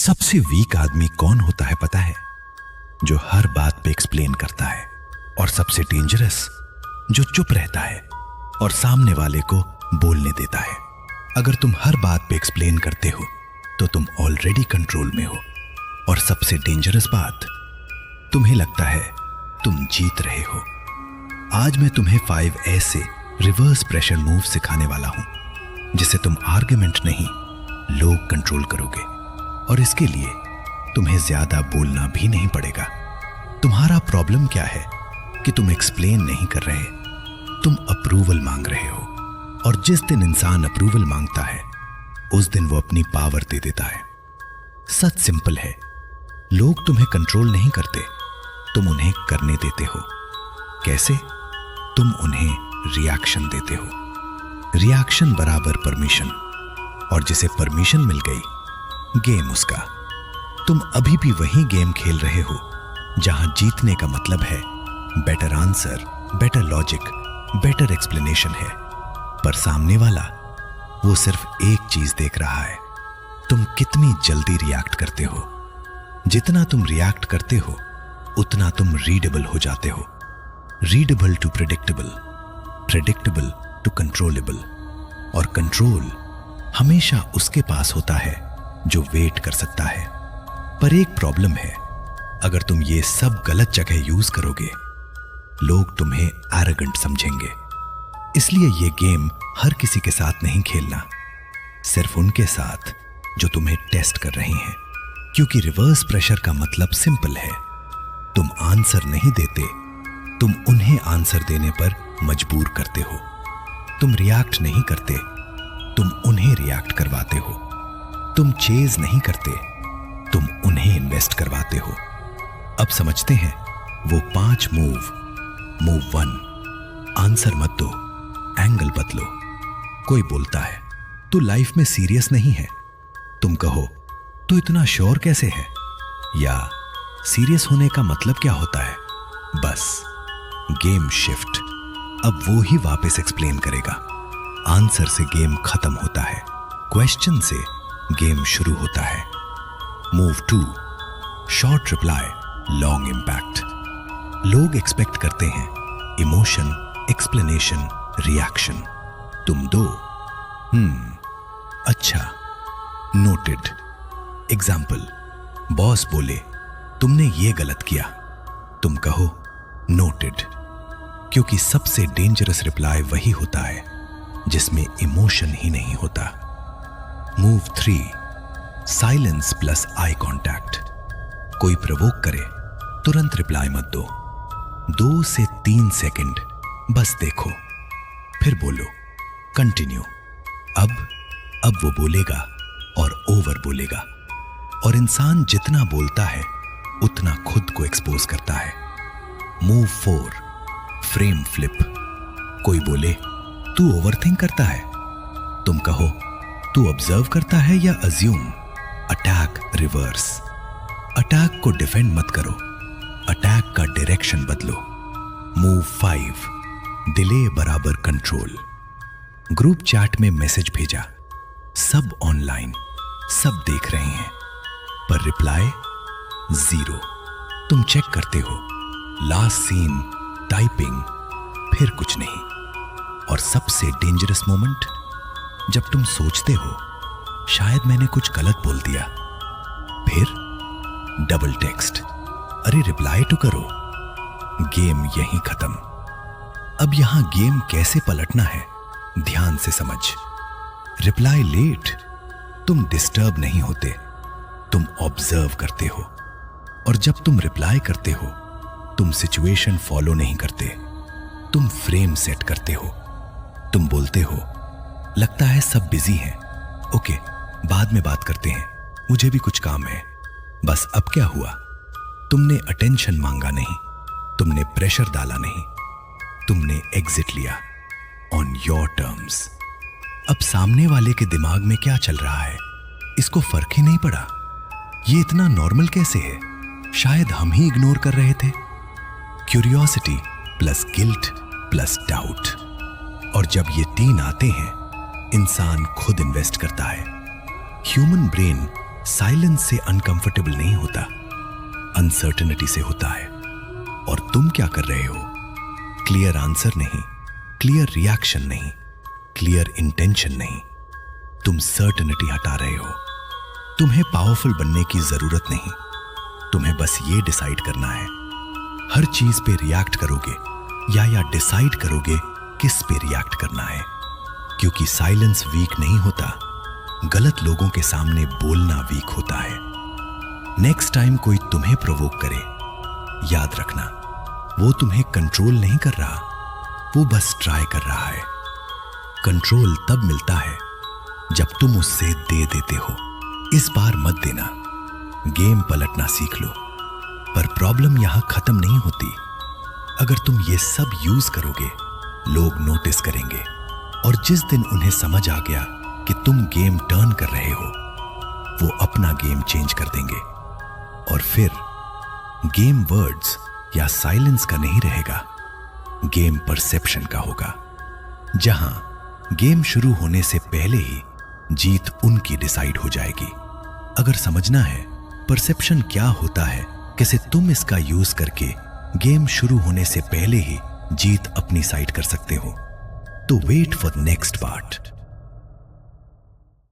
सबसे वीक आदमी कौन होता है पता है? जो हर बात पे एक्सप्लेन करता है। और सबसे डेंजरस जो चुप रहता है और सामने वाले को बोलने देता है। अगर तुम हर बात पे एक्सप्लेन करते हो तो तुम ऑलरेडी कंट्रोल में हो। और सबसे डेंजरस बात, तुम्हें लगता है तुम जीत रहे हो। आज मैं तुम्हें 5 ऐसे रिवर्स प्रेशर मूव सिखाने वाला हूं जिसे तुम आर्गुमेंट नहीं, लोग कंट्रोल करोगे। और इसके लिए तुम्हें ज्यादा बोलना भी नहीं पड़ेगा। तुम्हारा प्रॉब्लम क्या है कि तुम एक्सप्लेन नहीं कर रहे, तुम अप्रूवल मांग रहे हो। और जिस दिन इंसान अप्रूवल मांगता है उस दिन वो अपनी पावर दे देता है। सच सिंपल है, लोग तुम्हें कंट्रोल नहीं करते, तुम उन्हें करने देते हो। कैसे? तुम उन्हें रिएक्शन देते हो। रिएक्शन बराबर परमिशन। और जिसे परमिशन मिल गई, गेम उसका। तुम अभी भी वही गेम खेल रहे हो जहां जीतने का मतलब है better answer, better logic, better explanation है। पर सामने वाला वो सिर्फ एक चीज देख रहा है, तुम कितनी जल्दी रिएक्ट करते हो। जितना तुम रिएक्ट करते हो उतना तुम रीडेबल हो जाते हो। Readable to predictable, predictable to controllable. और कंट्रोल हमेशा उसके पास होता है जो वेट कर सकता है। पर एक प्रॉब्लम है, अगर तुम ये सब गलत जगह यूज करोगे लोग तुम्हें एरोगेंट समझेंगे। इसलिए ये गेम हर किसी के साथ नहीं खेलना, सिर्फ उनके साथ जो तुम्हें टेस्ट कर रहे हैं। क्योंकि रिवर्स प्रेशर का मतलब सिंपल है, तुम आंसर नहीं देते, तुम उन्हें आंसर देने पर मजबूर करते हो। तुम रिएक्ट नहीं करते, तुम उन्हें रिएक्ट करवाते हो। तुम चेज नहीं करते, तुम उन्हें इन्वेस्ट करवाते हो। अब समझते हैं वो 5 मूव। मूव 1, आंसर मत दो, एंगल बदलो। कोई बोलता है तू लाइफ में सीरियस नहीं है, तुम कहो तो इतना श्योर कैसे है, या सीरियस होने का मतलब क्या होता है। बस गेम शिफ्ट। अब वो ही वापस एक्सप्लेन करेगा। आंसर से गेम खत्म होता है, क्वेश्चन से गेम शुरू होता है। Move 2, short reply, long impact. लोग एक्सपेक्ट करते हैं इमोशन, एक्सप्लेनेशन, रिएक्शन। तुम दो अच्छा, नोटेड। एग्जाम्पल, बॉस बोले तुमने ये गलत किया, तुम कहो नोटेड। क्योंकि सबसे डेंजरस रिप्लाई वही होता है जिसमें इमोशन ही नहीं होता। Move 3, silence plus eye contact. कोई प्रवोक करे तुरंत रिप्लाई मत दो, 2 से 3 सेकंड बस देखो, फिर बोलो कंटिन्यू। अब वो बोलेगा और ओवर बोलेगा। और इंसान जितना बोलता है उतना खुद को एक्सपोज करता है। Move 4, frame flip. कोई बोले तू ओवरथिंक करता है, तुम कहो तू ऑब्जर्व करता है या अज्यूम। Attack reverse. अटैक को डिफेंड मत करो, अटैक का डायरेक्शन बदलो। मूव 5, डिले बराबर कंट्रोल। ग्रुप चैट में मैसेज भेजा, सब ऑनलाइन, सब देख रहे हैं, पर रिप्लाई 0। तुम चेक करते हो, लास्ट सीन, टाइपिंग, फिर कुछ नहीं। और सबसे डेंजरस मोमेंट, जब तुम सोचते हो शायद मैंने कुछ गलत बोल दिया, फिर डबल टेक्स्ट, अरे रिप्लाई तो करो। गेम यहीं खत्म। अब यहां गेम कैसे पलटना है ध्यान से समझ। रिप्लाई लेट, तुम डिस्टर्ब नहीं होते, तुम ऑब्जर्व करते हो। और जब तुम रिप्लाई करते हो तुम सिचुएशन फॉलो नहीं करते, तुम फ्रेम सेट करते हो। तुम बोलते हो लगता है सब बिजी हैं, ओके बाद में बात करते हैं, मुझे भी कुछ काम है। बस अब क्या हुआ, तुमने अटेंशन मांगा नहीं, तुमने प्रेशर डाला नहीं, तुमने एग्जिट लिया ऑन योर टर्म्स। अब सामने वाले के दिमाग में क्या चल रहा है इसको फर्क ही नहीं पड़ा। ये इतना नॉर्मल कैसे है, शायद हम ही इग्नोर कर रहे थे। Curiosity plus guilt plus doubt. और जब ये 3 आते हैं इंसान खुद इन्वेस्ट करता है। ह्यूमन ब्रेन साइलेंस से अनकंफर्टेबल नहीं होता, अनसर्टेनिटी से होता है। और तुम क्या कर रहे हो? क्लियर आंसर नहीं, क्लियर रिएक्शन नहीं, क्लियर इंटेंशन नहीं, तुम सर्टेनिटी हटा रहे हो। तुम्हें पावरफुल बनने की जरूरत नहीं, तुम्हें बस ये डिसाइड करना है हर चीज पे रिएक्ट करोगे या डिसाइड करोगे किस पे रिएक्ट करना है। क्योंकि साइलेंस वीक नहीं होता, गलत लोगों के सामने बोलना वीक होता है। नेक्स्ट टाइम कोई तुम्हें प्रोवोक करे, याद रखना वो तुम्हें कंट्रोल नहीं कर रहा, वो बस ट्राई कर रहा है। कंट्रोल तब मिलता है जब तुम उससे दे देते हो। इस बार मत देना, गेम पलटना सीख लो। पर प्रॉब्लम यहां खत्म नहीं होती। अगर तुम ये सब यूज करोगे, लोग नोटिस करेंगे, और जिस दिन उन्हें समझ आ गया कि तुम गेम टर्न कर रहे हो, वो अपना गेम चेंज कर देंगे। और फिर गेम वर्ड्स या साइलेंस का नहीं रहेगा, गेम परसेप्शन का होगा, जहां गेम शुरू होने से पहले ही जीत उनकी डिसाइड हो जाएगी। अगर समझना है परसेप्शन क्या होता है, कैसे तुम इसका यूज करके गेम शुरू होने से पहले ही जीत अपनी साइड कर सकते हो, तो वेट फॉर नेक्स्ट पार्ट।